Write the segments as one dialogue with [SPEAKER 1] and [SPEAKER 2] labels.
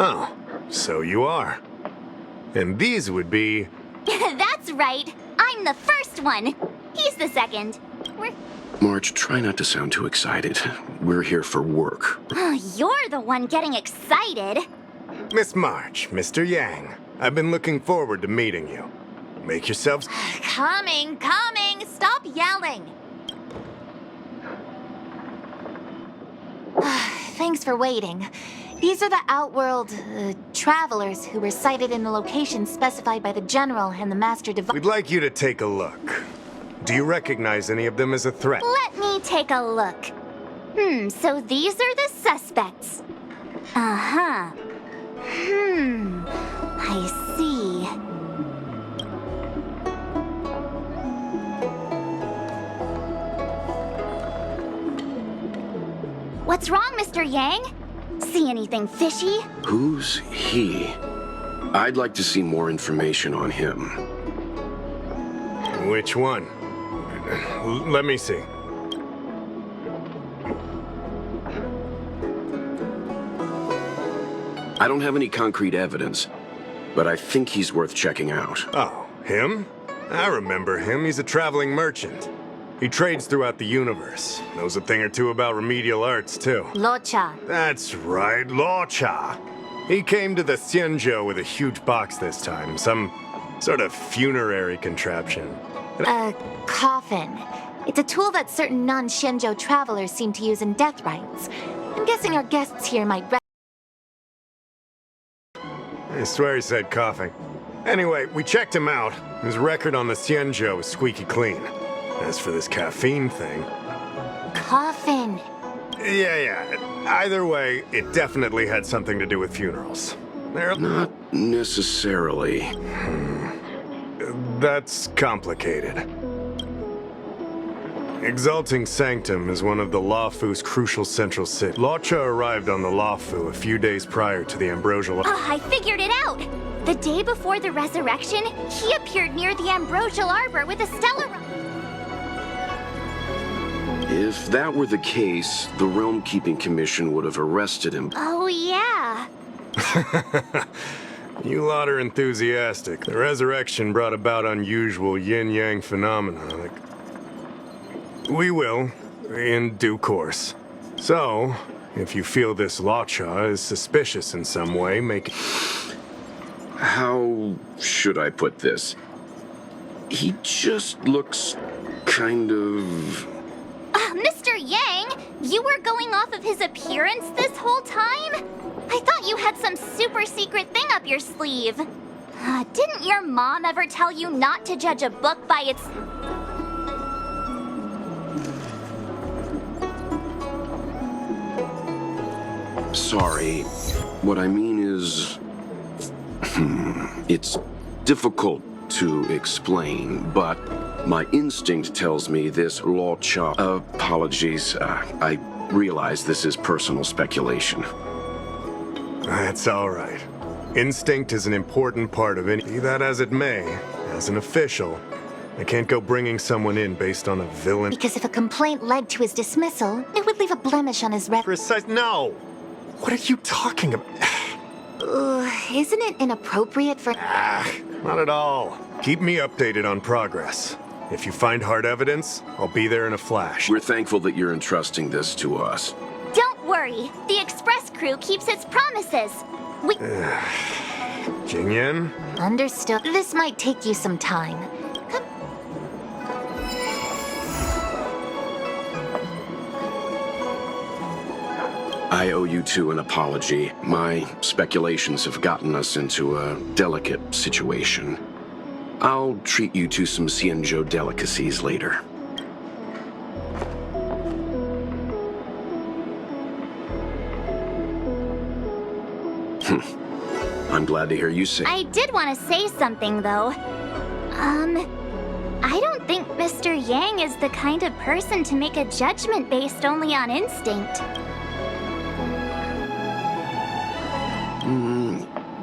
[SPEAKER 1] Oh, so you are. And these would be...
[SPEAKER 2] That's right. I'm the first one. He's the second.
[SPEAKER 3] Marge, try not to sound too excited. We're here for work.
[SPEAKER 2] You're the one getting excited.
[SPEAKER 1] Miss March, Mr. Yang. I've been looking forward to meeting you. Make yourselves...
[SPEAKER 2] Coming. Stop yelling. Thanks for waiting. These are the Outworld, travelers who were sighted in the location specified by the General and the Master Device.
[SPEAKER 1] We'd like you to take a look. Do you recognize any of them as a threat?
[SPEAKER 2] Let me take a look. So these are the suspects. Uh-huh. I see. What's wrong, Mr. Yang? See anything fishy?
[SPEAKER 3] Who's he? I'd like to see more information on him.
[SPEAKER 1] Which one? Let me see.
[SPEAKER 3] I don't have any concrete evidence, but I think he's worth checking out.
[SPEAKER 1] Oh, him? I remember him. He's a traveling merchant. He trades throughout the universe. Knows a thing or two about remedial arts, too.
[SPEAKER 2] Luocha.
[SPEAKER 1] That's right, Luocha. He came to the Xianzhou with a huge box this time. Some sort of funerary contraption.
[SPEAKER 2] A coffin. It's a tool that certain non-Shenzhou travelers seem to use in death rites. I'm guessing our guests here might...
[SPEAKER 1] I swear he said coughing. Anyway, we checked him out. His record on the Xianzhou is squeaky clean. As for this caffeine thing...
[SPEAKER 2] Coffin.
[SPEAKER 1] Yeah. Either way, it definitely had something to do with funerals.
[SPEAKER 3] Not necessarily.
[SPEAKER 1] That's complicated. Exalting Sanctum is one of the Luofu's crucial central cities. Luocha arrived on the Luofu a few days prior to the Ambrosial...
[SPEAKER 2] I figured it out! The day before the resurrection, he appeared near the Ambrosial Arbor with a stellar...
[SPEAKER 3] If that were the case, the Realm Keeping Commission would have arrested him.
[SPEAKER 2] Oh, yeah.
[SPEAKER 1] You lot are enthusiastic. The resurrection brought about unusual yin-yang phenomena. We will, in due course. So, if you feel this Luocha is suspicious in some way, make it...
[SPEAKER 3] How should I put this? He just looks kind of...
[SPEAKER 2] Mr. Yang, you were going off of his appearance this whole time? I thought you had some super secret thing up your sleeve. Didn't your mom ever tell you not to judge a book by its...
[SPEAKER 3] Sorry. What I mean is... it's difficult to explain, but my instinct tells me this Luocha... Apologies, I realize this is personal speculation.
[SPEAKER 1] That's all right. Instinct is an important part of any... Be that as it may, as an official, I can't go bringing someone in based on a villain...
[SPEAKER 2] Because if a complaint led to his dismissal, it would leave a blemish on his record.
[SPEAKER 1] No! What are you talking about?
[SPEAKER 2] Isn't it inappropriate for...
[SPEAKER 1] Not at all. Keep me updated on progress. If you find hard evidence, I'll be there in a flash.
[SPEAKER 3] We're thankful that you're entrusting this to us.
[SPEAKER 2] Don't worry. The express crew keeps its promises. We...
[SPEAKER 1] Jingyan?
[SPEAKER 2] Understood. This might take you some time. Come.
[SPEAKER 3] I owe you two an apology. My speculations have gotten us into a delicate situation. I'll treat you to some Xianzhou delicacies later. I'm glad to hear you say...
[SPEAKER 2] I did want to say something, though. I don't think Mr. Yang is the kind of person to make a judgment based only on instinct.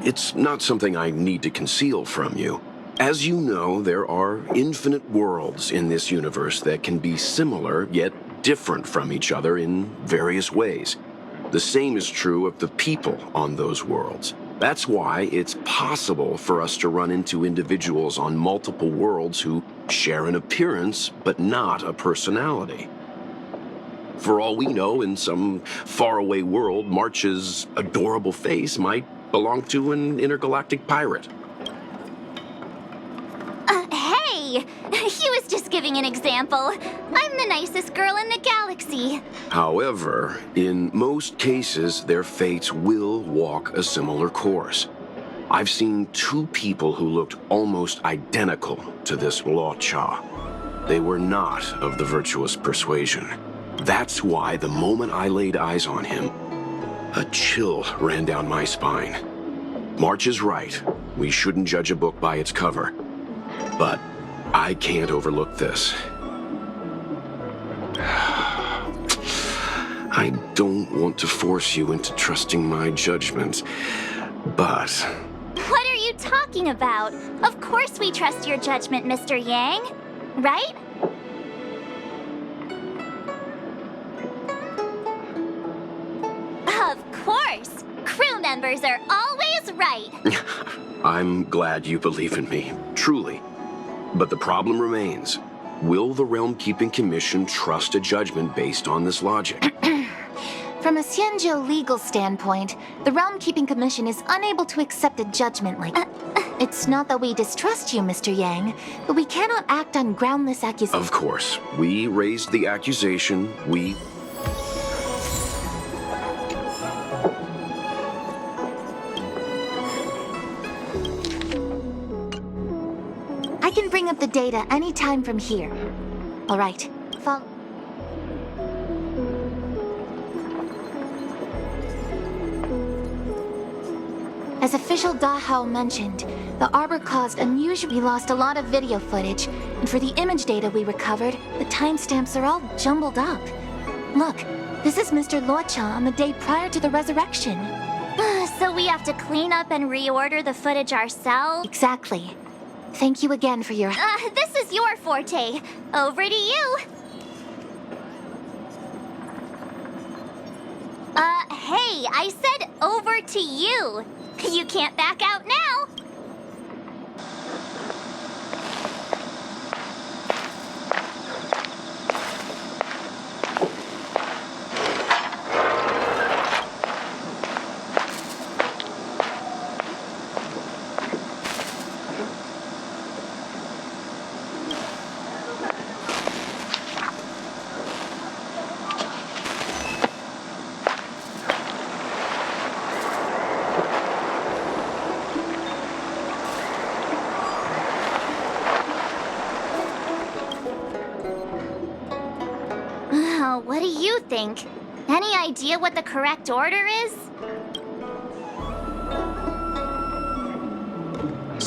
[SPEAKER 3] It's not something I need to conceal from you. As you know, there are infinite worlds in this universe that can be similar, yet different from each other in various ways. The same is true of the people on those worlds. That's why it's possible for us to run into individuals on multiple worlds who share an appearance but not a personality. For all we know, in some faraway world, March's adorable face might belong to an intergalactic pirate.
[SPEAKER 2] Hey! He was just giving an example. I'm the nicest girl in the galaxy.
[SPEAKER 3] However, in most cases, their fates will walk a similar course. I've seen two people who looked almost identical to this Luocha. They were not of the virtuous persuasion. That's why the moment I laid eyes on him, a chill ran down my spine. March is right. We shouldn't judge a book by its cover. But I can't overlook this. I don't want to force you into trusting my judgment, but...
[SPEAKER 2] What are you talking about? Of course we trust your judgment, Mr. Yang. Right? Of course! Crew members are always right!
[SPEAKER 3] I'm glad you believe in me, truly. But the problem remains. Will the Realm Keeping Commission trust a judgment based on this logic?
[SPEAKER 4] From a Xianzhou legal standpoint, the Realm Keeping Commission is unable to accept a judgment like... It's not that we distrust you, Mr. Yang, but we cannot act on groundless accusations.
[SPEAKER 3] Of course. We raised the accusation.
[SPEAKER 4] I can bring up the data anytime from here. All right. As official Dahao mentioned, the arbor caused unusually. We lost a lot of video footage, and for the image data we recovered, the timestamps are all jumbled up. Look, this is Mr. Luocha on the day prior to the resurrection.
[SPEAKER 2] So we have to clean up and reorder the footage ourselves?
[SPEAKER 4] Exactly. Thank you again for your...
[SPEAKER 2] This is your forte. Over to you. Hey, I said over to you. You can't back out now. What do you think? Any idea what the correct order is?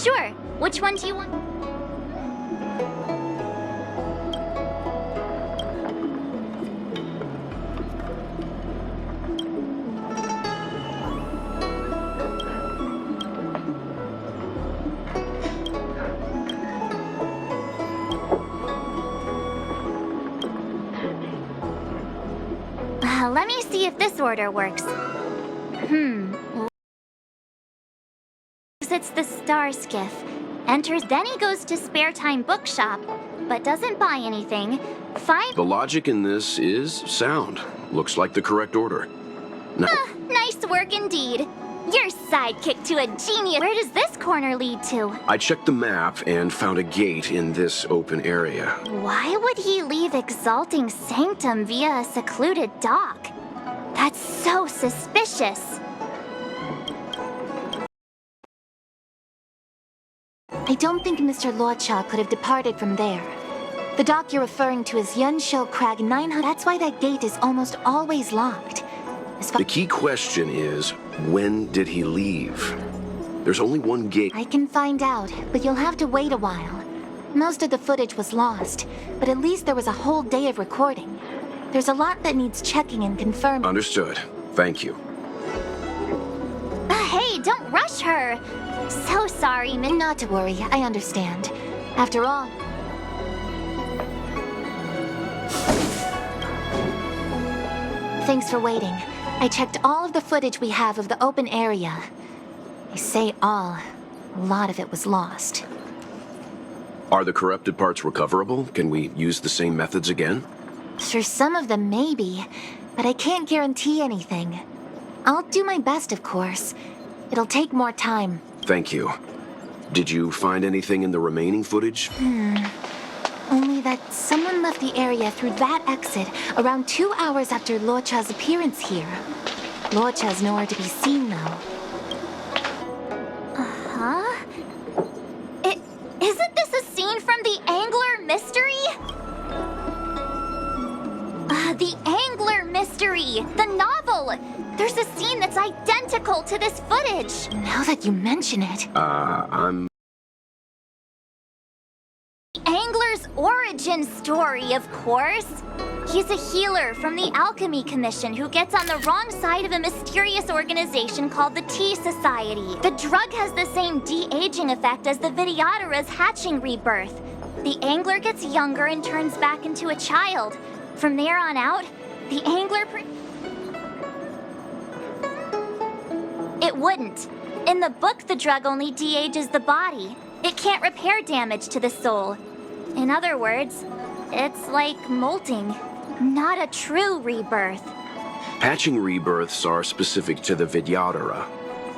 [SPEAKER 2] Sure. Which one do you want? Let me see if this order works. It's the Star Skiff. Enters, then he goes to Spare Time Bookshop, but doesn't buy anything.
[SPEAKER 3] The logic in this is sound. Looks like the correct order.
[SPEAKER 2] Nice work indeed. Your sidekick to a genius. Where does this corner lead to?
[SPEAKER 3] I checked the map and found a gate in this open area.
[SPEAKER 2] Why would he leave Exalting Sanctum via a secluded dock? That's so suspicious.
[SPEAKER 4] I don't think Mr. Luocha could have departed from there. The dock you're referring to is Yunshou Crag 900. That's why that gate is almost always locked.
[SPEAKER 3] The key question is, when did he leave? There's only one gate.
[SPEAKER 4] I can find out, but you'll have to wait a while. Most of the footage was lost, but at least there was a whole day of recording. There's a lot that needs checking and confirming.
[SPEAKER 3] Understood. Thank you.
[SPEAKER 2] Hey, don't rush her. So sorry,
[SPEAKER 4] Not to worry, I understand. After all... Thanks for waiting. I checked all of the footage we have of the open area. I say all. A lot of it was lost.
[SPEAKER 3] Are the corrupted parts recoverable? Can we use the same methods again?
[SPEAKER 4] For some of them, maybe. But I can't guarantee anything. I'll do my best, of course. It'll take more time.
[SPEAKER 3] Thank you. Did you find anything in the remaining footage?
[SPEAKER 4] Only that someone left the area through that exit around 2 hours after Luocha's appearance here. Luocha's nowhere to be seen, though.
[SPEAKER 2] Huh? Isn't this a scene from the Angler Mystery? The Angler Mystery! The novel! There's a scene that's identical to this footage!
[SPEAKER 4] Now that you mention it...
[SPEAKER 3] I'm...
[SPEAKER 2] Angler's origin story, of course. He's a healer from the Alchemy Commission who gets on the wrong side of a mysterious organization called the Tea Society. The drug has the same de-aging effect as the Videodara's hatching rebirth. The Angler gets younger and turns back into a child. From there on out, the Angler... It wouldn't. In the book, the drug only de-ages the body. It can't repair damage to the soul. In other words, it's like molting, not a true rebirth.
[SPEAKER 3] Hatching rebirths are specific to the Vidyadhara.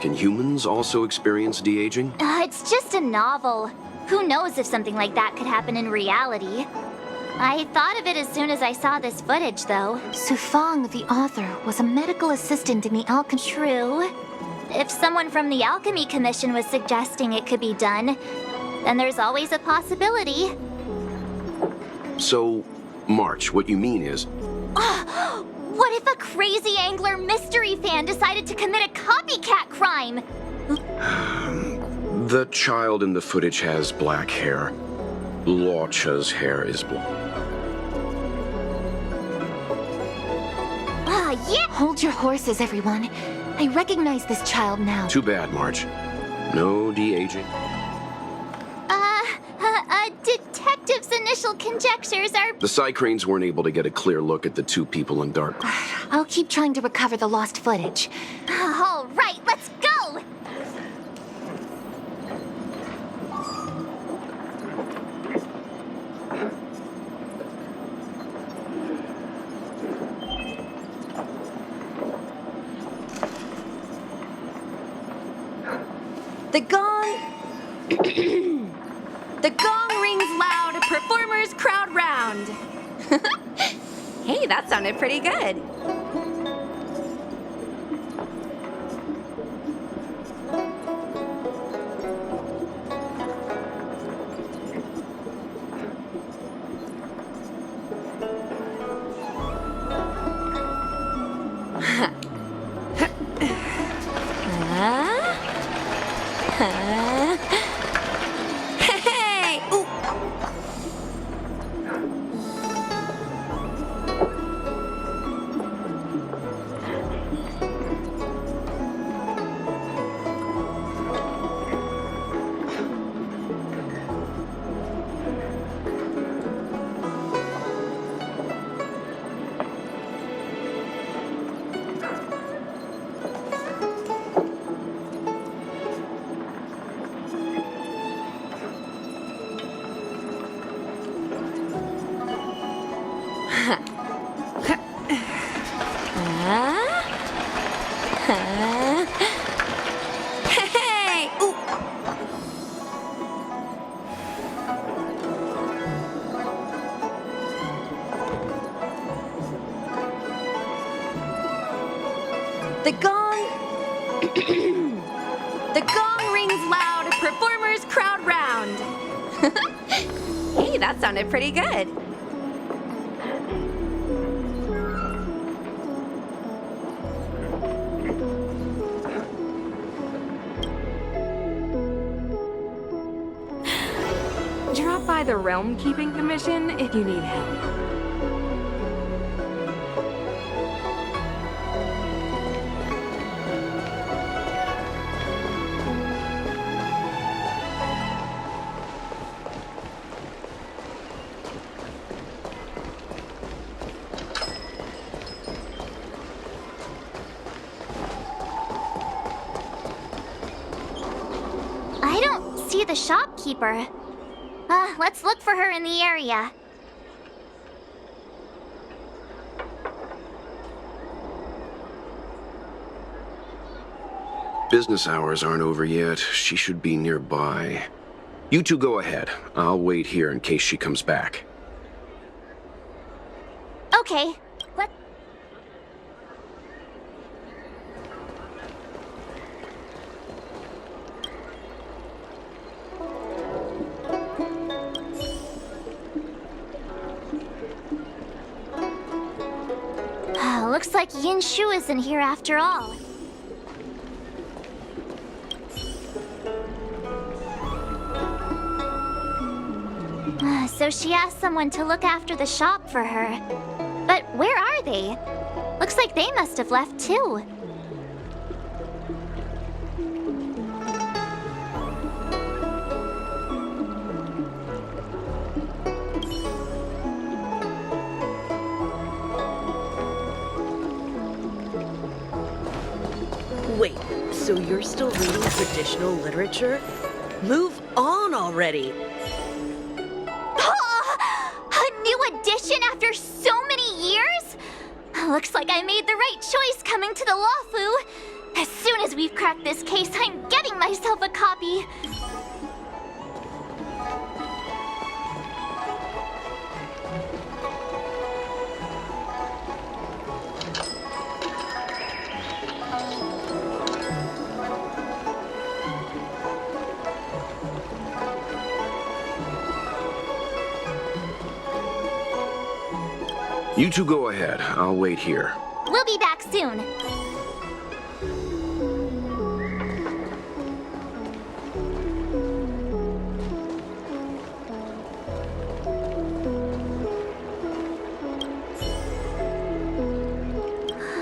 [SPEAKER 3] Can humans also experience de-aging?
[SPEAKER 2] It's just a novel. Who knows if something like that could happen in reality? I thought of it as soon as I saw this footage, though.
[SPEAKER 4] Sufang, the author, was a medical assistant in the Alchemy...
[SPEAKER 2] True. If someone from the Alchemy Commission was suggesting it could be done, then there's always a possibility.
[SPEAKER 3] So, March, what you mean is...
[SPEAKER 2] What if a crazy Angler mystery fan decided to commit a copycat crime?
[SPEAKER 3] The child in the footage has black hair. Luocha's hair is blonde.
[SPEAKER 2] Yeah!
[SPEAKER 4] Hold your horses, everyone. I recognize this child now.
[SPEAKER 3] Too bad, March. No de-aging.
[SPEAKER 2] Detective's initial conjectures are...
[SPEAKER 3] The Psycranes weren't able to get a clear look at the two people in dark.
[SPEAKER 4] I'll keep trying to recover the lost footage.
[SPEAKER 2] All right, let's go!
[SPEAKER 5] The gong... The gong rings loud, performers crowd round. Hey, that sounded pretty good. Hey! Ooh. Hey! Ooh. The gong... The gong rings loud, performers crowd round. Hey, that sounded pretty good.
[SPEAKER 6] Drop by the Realm Keeping Commission if you need help.
[SPEAKER 2] the shopkeeper. Let's look for her in the area.
[SPEAKER 3] Business hours aren't over yet. She should be nearby. You two go ahead. I'll wait here in case she comes back.
[SPEAKER 2] Okay. Looks like Yin Shu isn't here after all. So she asked someone to look after the shop for her. But where are they? Looks like they must have left too.
[SPEAKER 7] Wait, so you're still reading traditional literature? Move on already!
[SPEAKER 2] A new edition after so many years? Looks like I made the right choice coming to the Luocha. As soon as we've cracked this case, I'm getting myself a copy.
[SPEAKER 3] You two go ahead. I'll wait here.
[SPEAKER 2] We'll be back soon.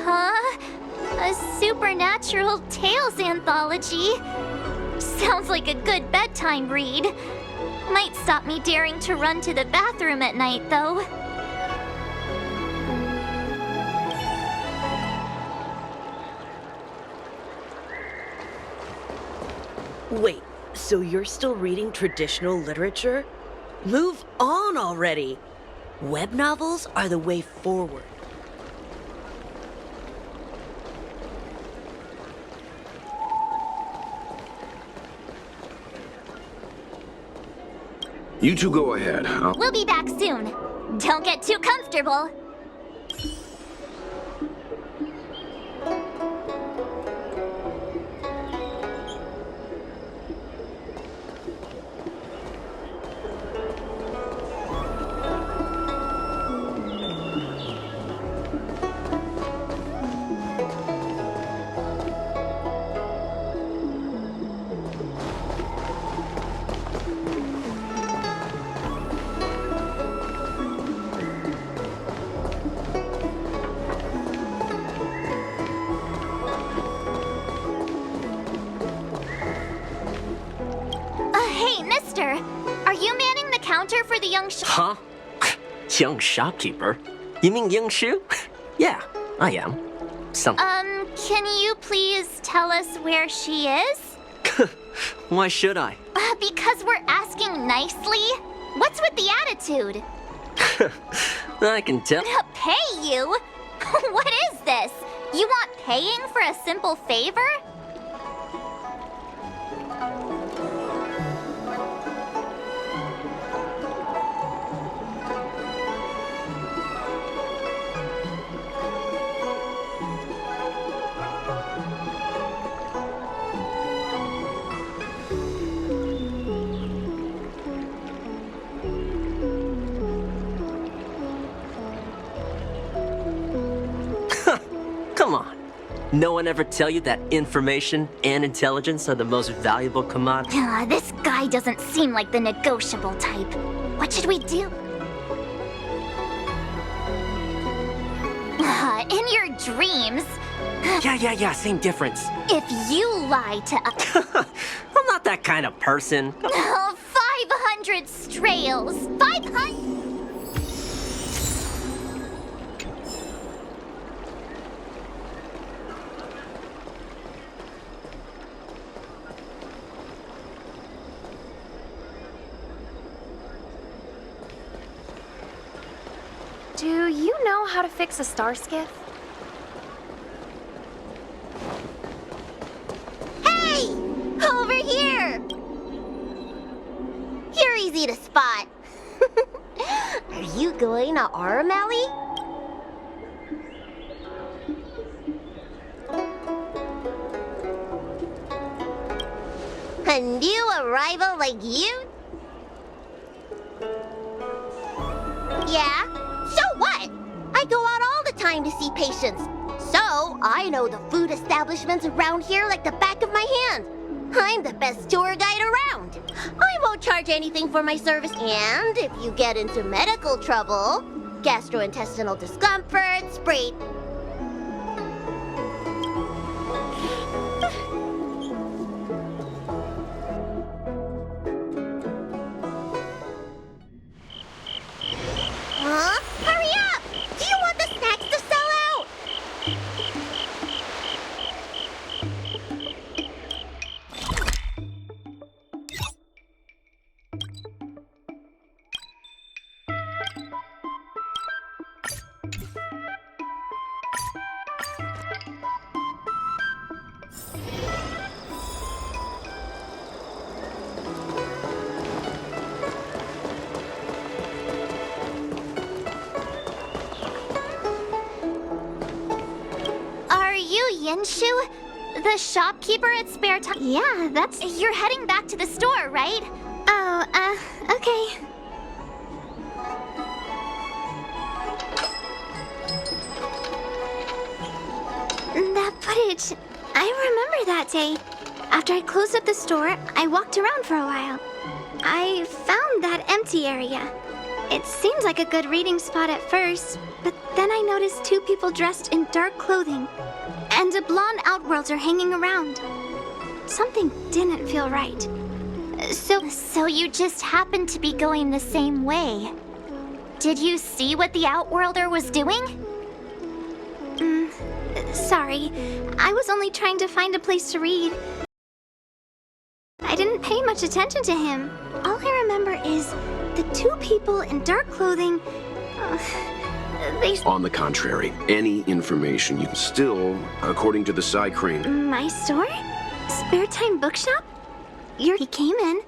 [SPEAKER 2] Huh? A supernatural tales anthology? Sounds like a good bedtime read. Might stop me daring to run to the bathroom at night, though.
[SPEAKER 7] Wait, so you're still reading traditional literature? Move on already! Web novels are the way forward.
[SPEAKER 3] You two go ahead.
[SPEAKER 2] We'll be back soon. Don't get too comfortable. Hey, mister! Are you manning the counter for the young
[SPEAKER 8] Huh? Young shopkeeper? You mean Young Shu? Yeah, I am.
[SPEAKER 2] Can you please tell us where she is?
[SPEAKER 8] Why should I?
[SPEAKER 2] Because we're asking nicely. What's with the attitude?
[SPEAKER 8] I can tell.
[SPEAKER 2] Pay you? What is this? You want paying for a simple favor?
[SPEAKER 8] Come on. No one ever tell you that information and intelligence are the most valuable commodity?
[SPEAKER 2] This guy doesn't seem like the negotiable type. What should we do? In your dreams,
[SPEAKER 8] Yeah, same difference.
[SPEAKER 2] if you lie to
[SPEAKER 8] I'm not that kind of person.
[SPEAKER 2] 500 strails. 500.
[SPEAKER 6] Do you know how to fix a star skiff?
[SPEAKER 2] Hey! Over here! You're easy to spot. Are you going to Aramali? A new arrival like you? Yeah? So what? I go out all the time to see patients. So, I know the food establishments around here like the back of my hand. I'm the best tour guide around. I won't charge anything for my service, and if you get into medical trouble, gastrointestinal discomfort, sprayed... Huh? Hurry up! Do you want the snacks to sell out? Are you Yinshu? The shopkeeper at Spare Time? Yeah, that's... You're heading back to the store, right? Oh, okay. That footage... I remember that day. After I closed up the store, I walked around for a while. I found that empty area. It seemed like a good reading spot at first, but then I noticed two people dressed in dark clothing and a blonde outworlder hanging around. Something didn't feel right. So you just happened to be going the same way. Did you see what the outworlder was doing? Sorry. I was only trying to find a place to read. I didn't pay much attention to him. All I remember is the two people in dark clothing. They...
[SPEAKER 3] On the contrary, any information you can still, according to the Psy Crane.
[SPEAKER 2] My store? Spare Time Bookshop? He came in,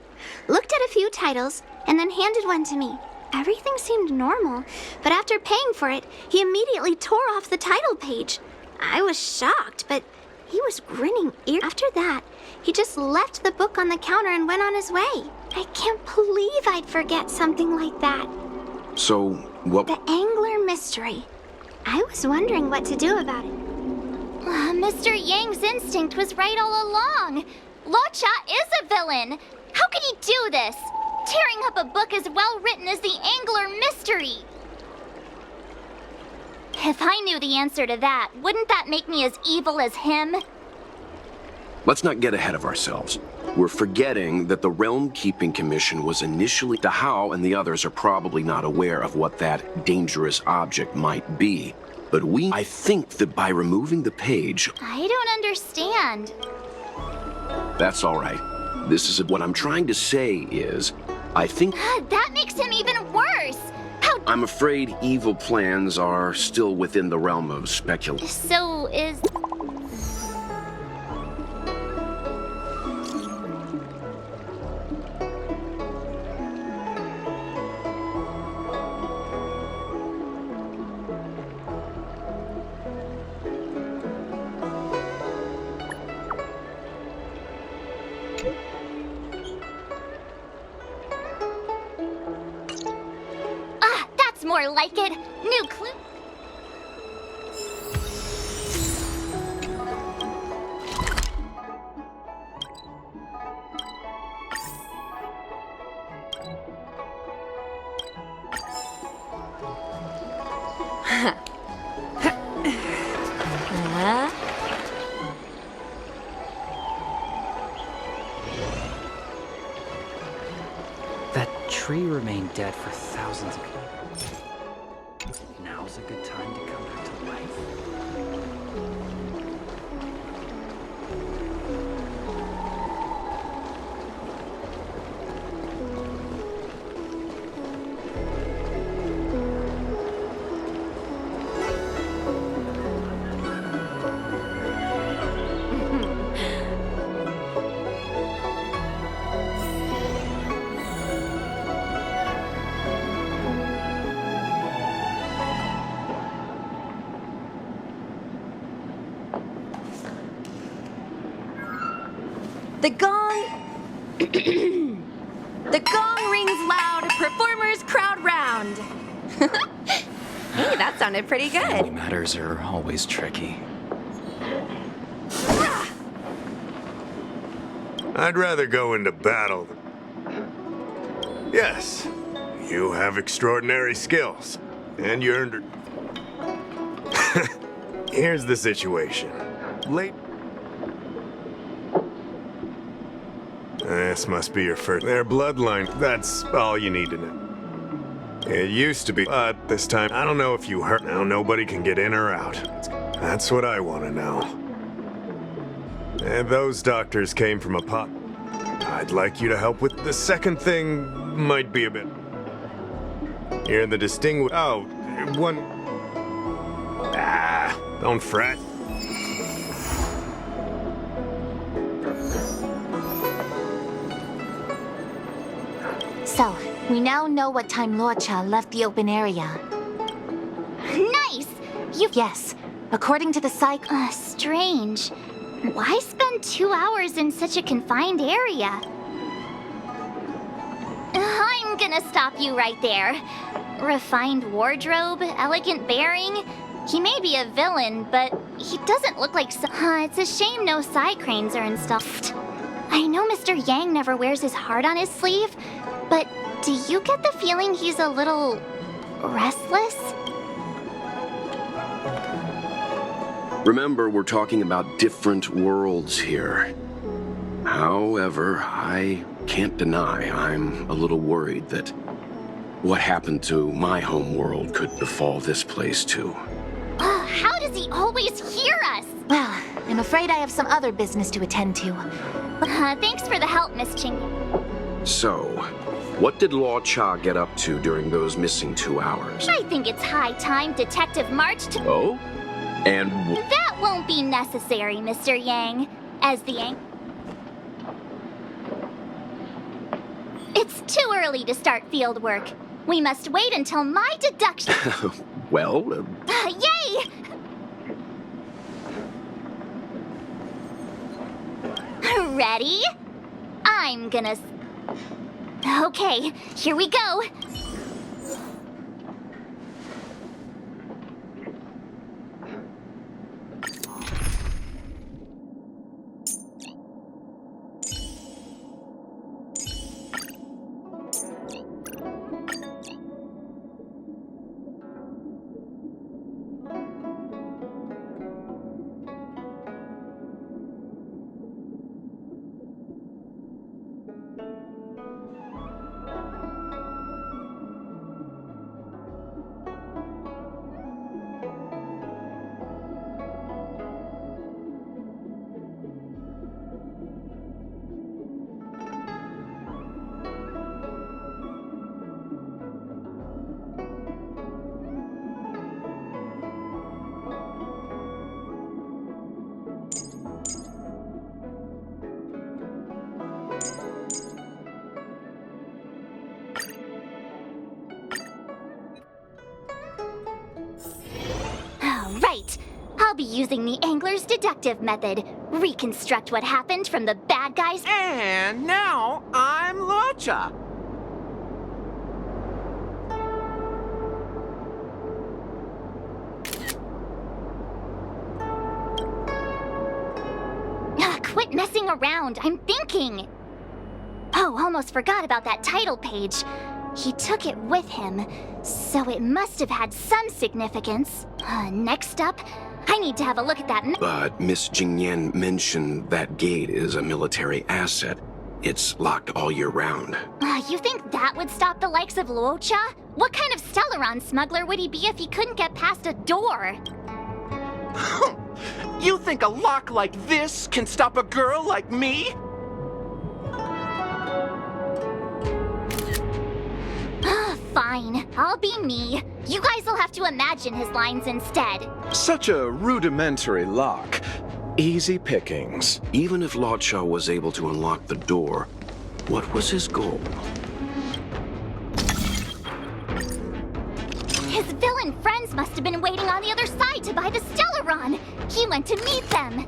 [SPEAKER 2] looked at a few titles, and then handed one to me. Everything seemed normal, but after paying for it, he immediately tore off the title page. I was shocked, but he was grinning ear. After that, he just left the book on the counter and went on his way. I can't believe I'd forget something like that.
[SPEAKER 3] So, what...
[SPEAKER 2] The Angler Mystery. I was wondering what to do about it. Mr. Yang's instinct was right all along. Luocha is a villain. How could he do this? Tearing up a book as well written as the Angler Mystery. If I knew the answer to that, wouldn't that make me as evil as him?
[SPEAKER 3] Let's not get ahead of ourselves. We're forgetting that the Realm Keeping Commission was initially... Dahao and the others are probably not aware of what that dangerous object might be. But I think that by removing the page...
[SPEAKER 2] I don't understand.
[SPEAKER 3] That's all right. What I'm trying to say is, I think...
[SPEAKER 2] That makes him even worse!
[SPEAKER 3] I'm afraid evil plans are still within the realm of speculation.
[SPEAKER 2] So is... more like it. New clue.
[SPEAKER 9] That tree remained dead for thousands of years. Now's a good time to come back to life.
[SPEAKER 5] The gong... The gong rings loud, performers crowd round. Hey, that sounded pretty
[SPEAKER 9] Family
[SPEAKER 5] good.
[SPEAKER 9] matters are always tricky.
[SPEAKER 1] I'd rather go into battle. Yes, you have extraordinary skills, and you earned it. Here's the situation. Late. This must be your first. Their bloodline, that's all you need to know. It used to be, but this time, I don't know if you heard. Now nobody can get in or out. That's what I want to know. And those doctors came from a pot. I'd like you to help with the second thing. Might be a bit. You're the distinguished. Oh, one. Don't fret.
[SPEAKER 4] So, we now know what time Luocha left the open area.
[SPEAKER 2] Nice!
[SPEAKER 4] Yes, according to the cycle.
[SPEAKER 2] Strange. Why spend 2 hours in such a confined area? I'm gonna stop you right there. Refined wardrobe, elegant bearing. He may be a villain, but he doesn't look like it's a shame no side cranes are installed. I know Mr. Yang never wears his heart on his sleeve, but do you get the feeling he's a little restless?
[SPEAKER 3] Remember, we're talking about different worlds here. However, I can't deny I'm a little worried that what happened to my home world could befall this place too.
[SPEAKER 2] How does he always hear us?
[SPEAKER 4] Well, I'm afraid I have some other business to attend to.
[SPEAKER 2] Thanks for the help, Miss Ching.
[SPEAKER 3] So, what did Luocha get up to during those missing 2 hours?
[SPEAKER 2] I think it's high time Detective marched to...
[SPEAKER 3] Oh? And
[SPEAKER 2] That won't be necessary, Mr. Yang. As the Yang... It's too early to start field work. We must wait until my deduction...
[SPEAKER 3] well,
[SPEAKER 2] Yay! Ready? I'm gonna... Okay, here we go. Right. I'll be using the angler's deductive method. Reconstruct what happened from the bad guys.
[SPEAKER 10] And now I'm Luocha.
[SPEAKER 2] Quit messing around. I'm thinking. Oh, almost forgot about that title page. He took it with him, so it must have had some significance. Next up, I need to have a look at that.
[SPEAKER 3] but Miss Jingyan mentioned that gate is a military asset. It's locked all year round.
[SPEAKER 2] You think that would stop the likes of Luocha? What kind of Stellaron smuggler would he be if he couldn't get past a door?
[SPEAKER 10] You think a lock like this can stop a girl like me?
[SPEAKER 2] Fine, I'll be me. You guys will have to imagine his lines instead.
[SPEAKER 11] Such a rudimentary lock. Easy pickings.
[SPEAKER 3] Even if Luocha was able to unlock the door, what was his goal?
[SPEAKER 2] His villain friends must have been waiting on the other side to buy the Stellaron. He went to meet them.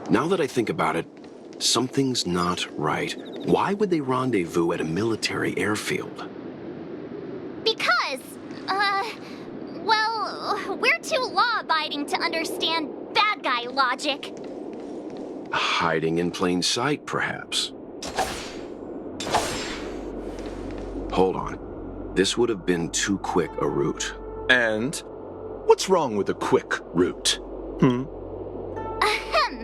[SPEAKER 3] Now that I think about it, something's not right. Why would they rendezvous at a military airfield?
[SPEAKER 2] Because, well, we're too law-abiding to understand bad guy logic.
[SPEAKER 3] Hiding in plain sight, perhaps. Hold on. This would have been too quick a route.
[SPEAKER 11] And what's wrong with a quick route?
[SPEAKER 2] Ahem.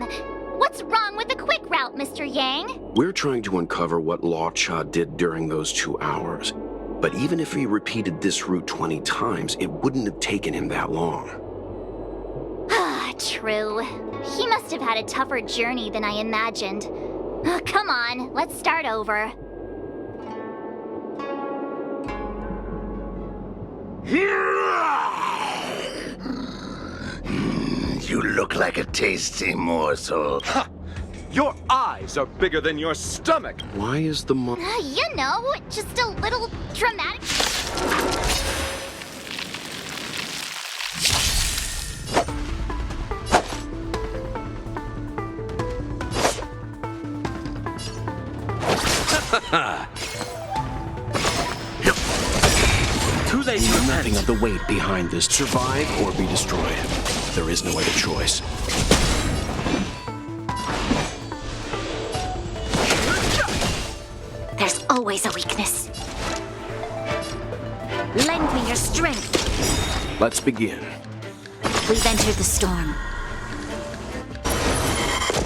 [SPEAKER 2] What's wrong with the quick route, Mr. Yang?
[SPEAKER 3] We're trying to uncover what Luocha did during those 2 hours. But even if he repeated this route 20 times, it wouldn't have taken him that long.
[SPEAKER 2] Ah, true. He must have had a tougher journey than I imagined. Come on, let's start over.
[SPEAKER 12] You look like a tasty morsel.
[SPEAKER 11] Ha! Your eyes are bigger than your stomach!
[SPEAKER 3] Why is the
[SPEAKER 2] You know, just a little dramatic.
[SPEAKER 3] Too late. Nothing of the weight behind this. Survive or be destroyed. There is no other choice.
[SPEAKER 4] There's always a weakness. Lend me your strength.
[SPEAKER 3] Let's begin.
[SPEAKER 4] We've entered the storm.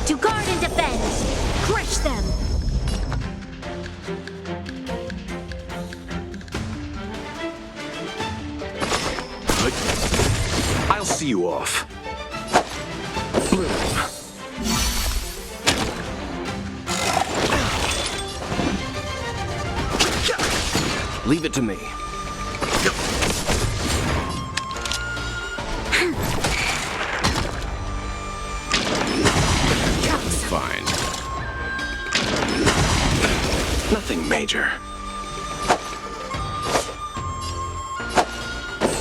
[SPEAKER 4] To guard and defend! Crush them!
[SPEAKER 11] I'll see you off. Bloom.
[SPEAKER 3] Leave it to me. Fine. Nothing major.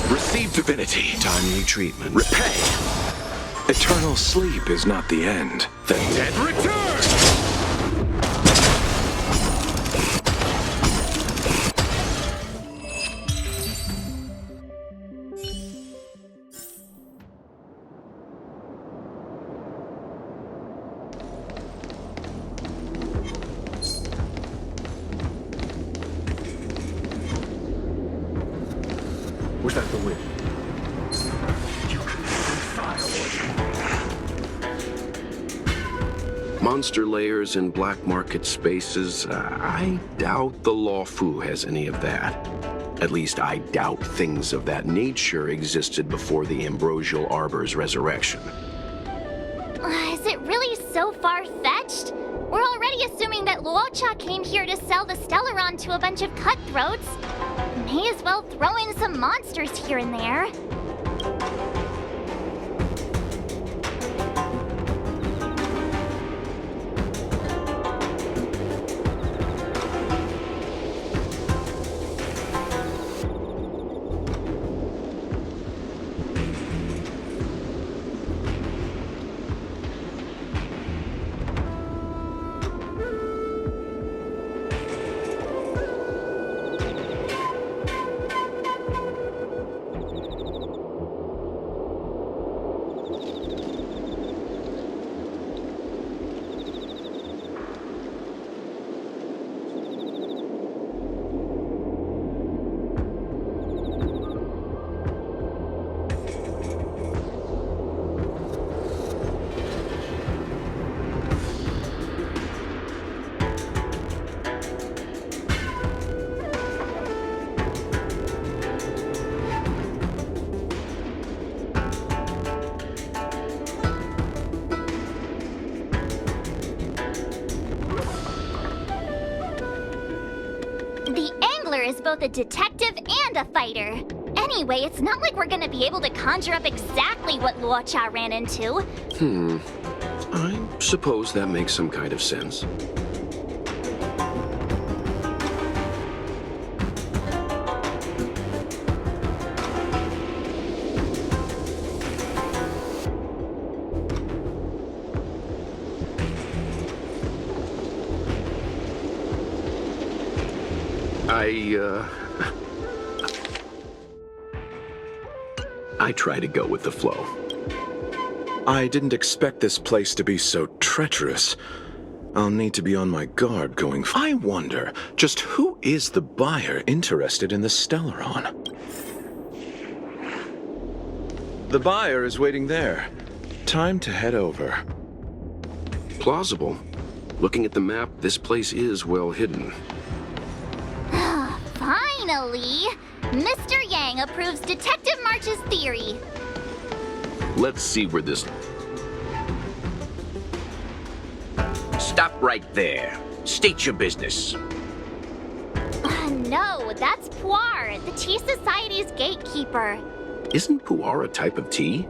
[SPEAKER 11] Receive divinity.
[SPEAKER 3] Timely treatment.
[SPEAKER 11] Repay.
[SPEAKER 12] Eternal sleep is not the end.
[SPEAKER 11] The dead return!
[SPEAKER 12] Was that the wind?
[SPEAKER 3] Monster layers in black market spaces, I doubt the Luofu has any of that. At least I doubt things of that nature existed before the Ambrosial Arbor's resurrection.
[SPEAKER 2] Is it really so far-fetched? We're already assuming that Luocha came here to sell the Stellaron to a bunch of cutthroats. May as well throw in some monsters here and there. The angler is both a detective and a fighter. Anyway, it's not like we're gonna be able to conjure up exactly what Luocha ran into.
[SPEAKER 3] I suppose that makes some kind of sense. I try to go with the flow.
[SPEAKER 11] I didn't expect this place to be so treacherous. I'll need to be on my guard going. I wonder, just who is the buyer interested in the Stellaron? The buyer is waiting there. Time to head over.
[SPEAKER 3] Plausible. Looking at the map, this place is well hidden.
[SPEAKER 2] Finally! Mr. Yang approves Detective March's theory.
[SPEAKER 3] Let's see where this...
[SPEAKER 13] Stop right there. State your business.
[SPEAKER 2] No, that's Puar, the Tea Society's gatekeeper.
[SPEAKER 3] Isn't pu'ar a type of tea?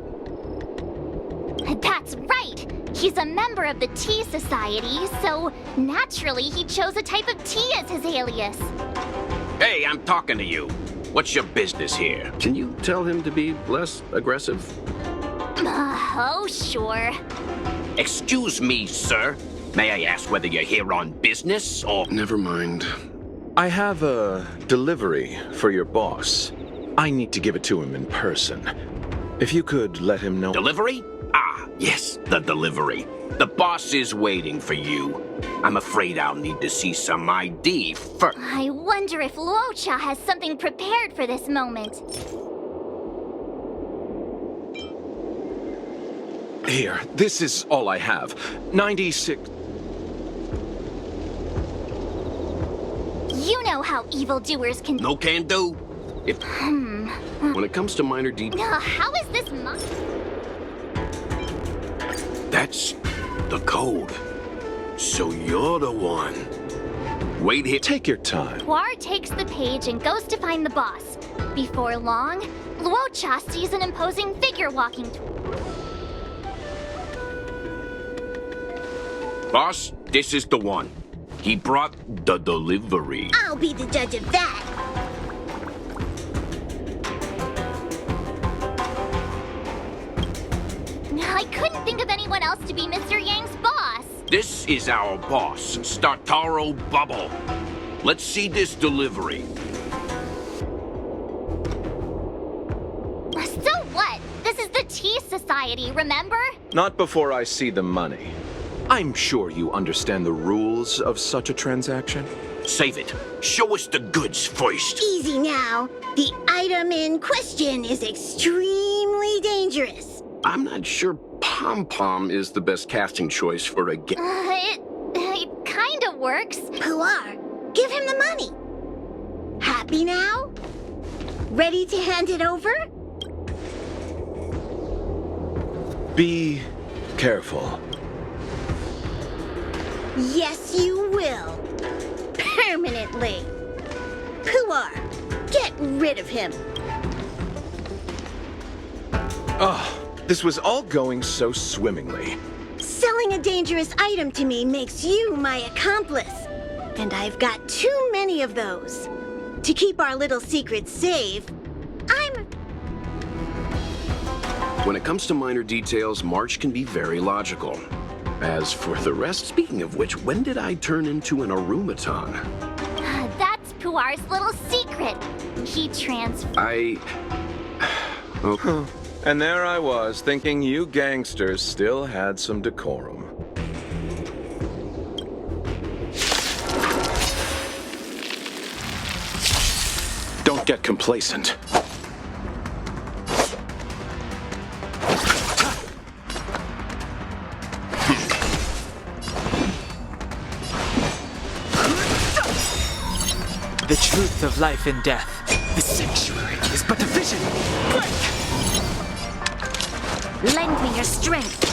[SPEAKER 2] That's right! He's a member of the Tea Society, so naturally he chose a type of tea as his alias.
[SPEAKER 13] Hey, I'm talking to you. What's your business here?
[SPEAKER 3] Can you tell him to be less aggressive?
[SPEAKER 2] Oh, sure.
[SPEAKER 13] Excuse me, sir. May I ask whether you're here on business or...
[SPEAKER 3] Never mind.
[SPEAKER 11] I have a delivery for your boss. I need to give it to him in person. If you could let him know...
[SPEAKER 13] Delivery? Ah, yes, the delivery. The boss is waiting for you. I'm afraid I'll need to see some ID first.
[SPEAKER 2] I wonder if Luocha has something prepared for this moment.
[SPEAKER 11] Here, this is all I have. 96...
[SPEAKER 2] You know how evildoers can...
[SPEAKER 13] No can do?
[SPEAKER 3] If... When it comes to minor details...
[SPEAKER 2] How is this
[SPEAKER 3] That's the code. So you're the one. Wait here.
[SPEAKER 11] Take your time.
[SPEAKER 2] Puar takes the page and goes to find the boss. Before long, Luocha sees an imposing figure walking
[SPEAKER 13] Boss, this is the one. He brought the delivery.
[SPEAKER 14] I'll be the judge of that.
[SPEAKER 2] I couldn't think of anyone else to be Mr. Yang's boss.
[SPEAKER 13] This is our boss, Startaro Bubble. Let's see this delivery.
[SPEAKER 2] So what? This is the Tea Society, remember?
[SPEAKER 11] Not before I see the money. I'm sure you understand the rules of such a transaction.
[SPEAKER 13] Save it. Show us the goods first.
[SPEAKER 14] Easy now. The item in question is extremely dangerous.
[SPEAKER 3] I'm not sure Pom Pom is the best casting choice for a game.
[SPEAKER 2] It kinda works.
[SPEAKER 14] Puar, give him the money. Happy now? Ready to hand it over?
[SPEAKER 11] Be careful.
[SPEAKER 14] Yes, you will. Permanently. Puar, get rid of him.
[SPEAKER 11] This was all going so swimmingly.
[SPEAKER 14] Selling a dangerous item to me makes you my accomplice. And I've got too many of those. To keep our little secret safe,
[SPEAKER 3] When it comes to minor details, March can be very logical. As for the rest, speaking of which, when did I turn into an Arumaton?
[SPEAKER 2] That's Puar's little secret. He
[SPEAKER 11] Oh. And there I was, thinking you gangsters still had some decorum. Don't get complacent.
[SPEAKER 9] The truth of life and death. The sanctuary is but a vision.
[SPEAKER 5] Lend me your strength.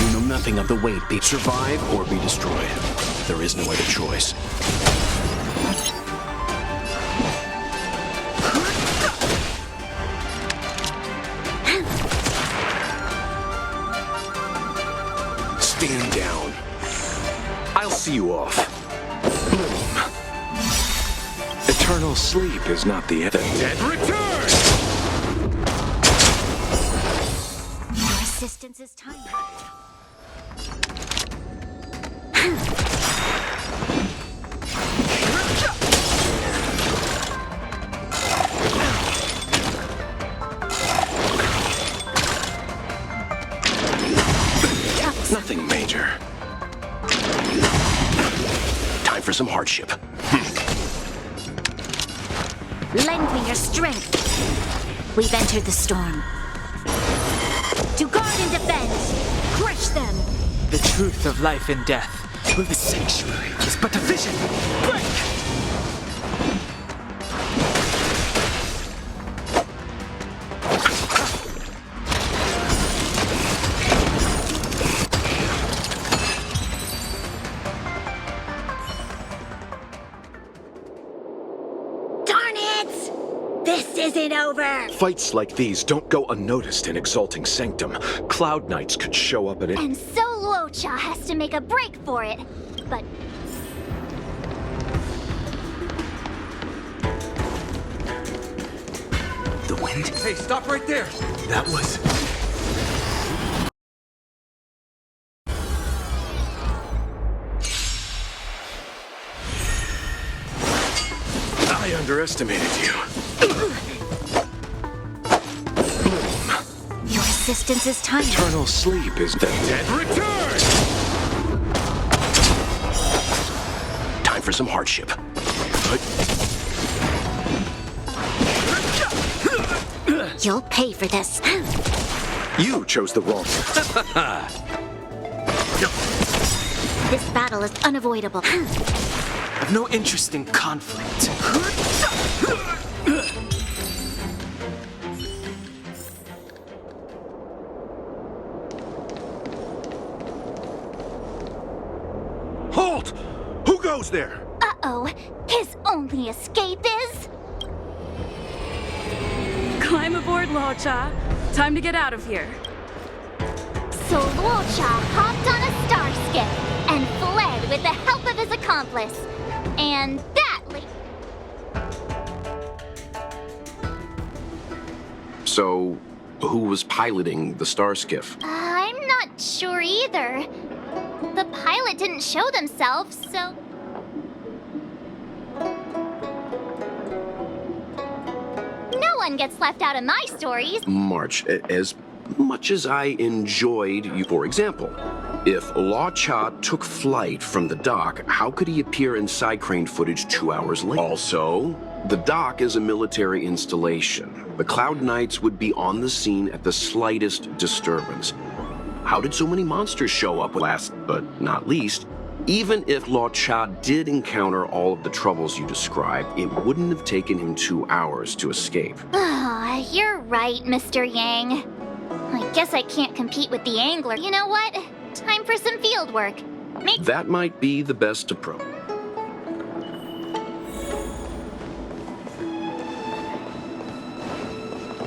[SPEAKER 3] You know nothing of the weight. Survive or be destroyed. There is no other choice. Stand down.
[SPEAKER 11] see you off. Bloom. Eternal sleep is not the end. The dead return!
[SPEAKER 2] Your assistance is time.
[SPEAKER 3] Nothing major. Time for some hardship.
[SPEAKER 2] Lend me your strength. We've entered the storm. To guard and defend. Crush them.
[SPEAKER 15] The truth of life and death. Will the sanctuary is but a vision. Break!
[SPEAKER 14] Darn it! This isn't over!
[SPEAKER 11] Fights like these don't go unnoticed in Exalting Sanctum. Cloud Knights could show up at it.
[SPEAKER 2] And so Luocha has to make a break for it. But
[SPEAKER 15] The wind?
[SPEAKER 10] Hey, stop right there!
[SPEAKER 15] That was...
[SPEAKER 11] I underestimated you.
[SPEAKER 2] your assistance is time.
[SPEAKER 11] Eternal sleep is the dead return!
[SPEAKER 3] Time for some hardship.
[SPEAKER 2] You'll pay for this.
[SPEAKER 11] You chose the wrong...
[SPEAKER 2] This battle is unavoidable.
[SPEAKER 15] I've no interest in conflict.
[SPEAKER 10] Halt! Who goes there?
[SPEAKER 2] Uh-oh. His only escape is...
[SPEAKER 6] Climb aboard, Luocha. Time to get out of here.
[SPEAKER 2] So Luocha hopped on a star skip and fled with the help of his accomplice. And that
[SPEAKER 3] So, who was piloting the star skiff?
[SPEAKER 2] I'm not sure either. The pilot didn't show themselves, so... No one gets left out of my stories.
[SPEAKER 3] March, as much as I enjoyed you, for example, if Luocha took flight from the dock, how could he appear in side crane footage 2 hours later? Also, the dock is a military installation. The Cloud Knights would be on the scene at the slightest disturbance. How did so many monsters show up? Last but not least, even if Luocha did encounter all of the troubles you described, it wouldn't have taken him 2 hours to escape.
[SPEAKER 2] You're right, Mr. Yang. I guess I can't compete with the angler. You know what? Time for some field work.
[SPEAKER 3] That might be the best approach.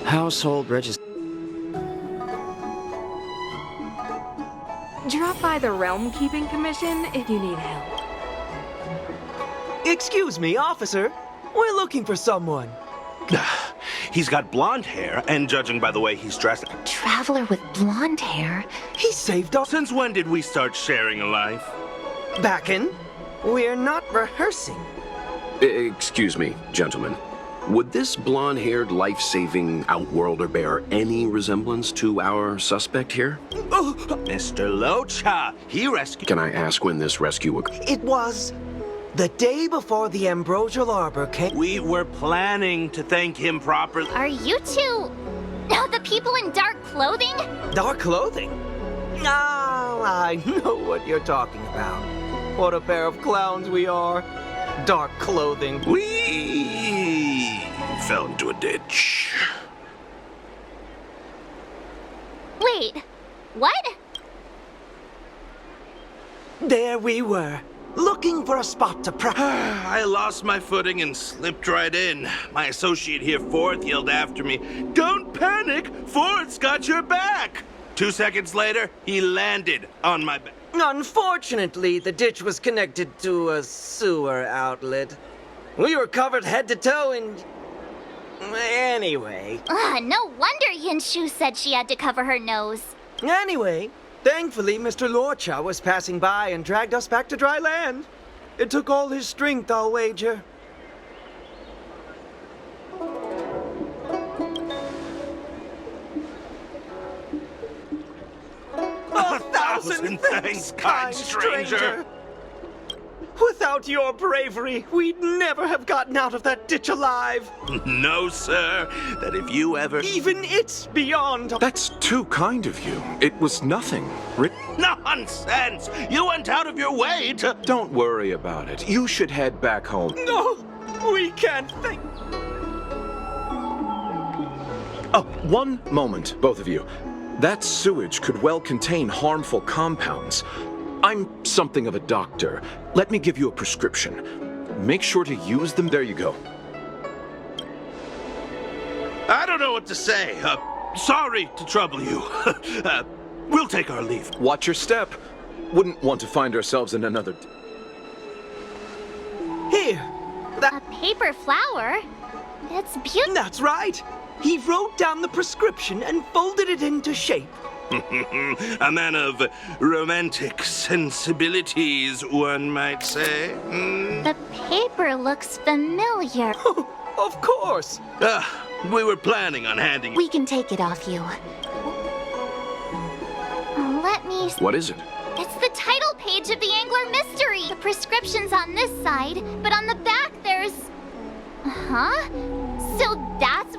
[SPEAKER 9] Household register.
[SPEAKER 6] Drop by the Realm Keeping Commission if you need help.
[SPEAKER 15] Excuse me, officer. We're looking for someone.
[SPEAKER 10] He's got blonde hair, and judging by the way he's dressed...
[SPEAKER 4] Traveler with blonde hair?
[SPEAKER 15] He saved us.
[SPEAKER 10] Since when did we start sharing a life?
[SPEAKER 15] Backen, we're not rehearsing.
[SPEAKER 3] Excuse me, gentlemen. Would this blonde-haired, life-saving outworlder bear any resemblance to our suspect here?
[SPEAKER 10] Oh, Mr. Luocha, he rescued...
[SPEAKER 3] Can I ask when this rescue occurred?
[SPEAKER 15] It was the day before the Ambrosial Arbor came.
[SPEAKER 10] We were planning to thank him properly.
[SPEAKER 2] Are you two... the people in dark clothing?
[SPEAKER 15] Dark clothing? Ah, I know what you're talking about. What a pair of clowns we are. Dark clothing.
[SPEAKER 10] We fell into a ditch.
[SPEAKER 2] Wait, what?
[SPEAKER 15] There we were, looking for a spot to
[SPEAKER 10] I lost my footing and slipped right in. My associate here, Fourth, yelled after me, "Don't panic! Fourth's got your back!" 2 seconds later, he landed on my back.
[SPEAKER 15] Unfortunately, the ditch was connected to a sewer outlet. We were covered head to toe in... Anyway.
[SPEAKER 2] No wonder Yinshu said she had to cover her nose.
[SPEAKER 15] Anyway, thankfully, Mr. Luocha was passing by and dragged us back to dry land. It took all his strength, I'll wager. A thousand thanks, kind stranger. Without your bravery, we'd never have gotten out of that ditch alive.
[SPEAKER 10] No, sir. That if you ever...
[SPEAKER 15] Even it's beyond...
[SPEAKER 11] That's too kind of you. It was nothing.
[SPEAKER 10] Nonsense! You went out of your way to...
[SPEAKER 11] Don't worry about it. You should head back home.
[SPEAKER 15] No! We can't think...
[SPEAKER 11] Oh, one moment, both of you. That sewage could well contain harmful compounds. I'm something of a doctor. Let me give you a prescription. Make sure to use them. There you go.
[SPEAKER 10] I don't know what to say. Sorry to trouble you. We'll take our leave.
[SPEAKER 11] Watch your step. Wouldn't want to find ourselves in another...
[SPEAKER 15] Here.
[SPEAKER 2] A paper flower? It's beautiful.
[SPEAKER 15] That's right. He wrote down the prescription and folded it into shape.
[SPEAKER 10] A man of romantic sensibilities, one might say.
[SPEAKER 2] The paper looks familiar.
[SPEAKER 15] Of course.
[SPEAKER 10] We were planning on handing...
[SPEAKER 4] We can take it off you.
[SPEAKER 2] Let me...
[SPEAKER 3] What is it?
[SPEAKER 2] It's the title page of the Angler Mystery. The prescription's on this side, but on the back there's... Huh? So that's...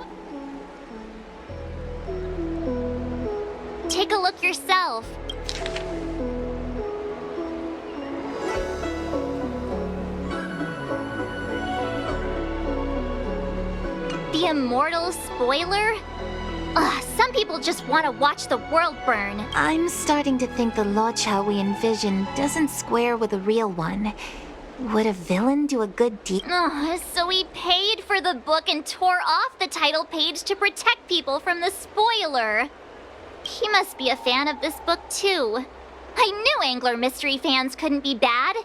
[SPEAKER 2] Take a look yourself. The immortal spoiler? Some people just want to watch the world burn.
[SPEAKER 4] I'm starting to think the Luocha we envision doesn't square with the real one. Would a villain do a good deed?
[SPEAKER 2] So he paid for the book and tore off the title page to protect people from the spoiler. He must be a fan of this book, too. I knew Angler Mystery fans couldn't be bad.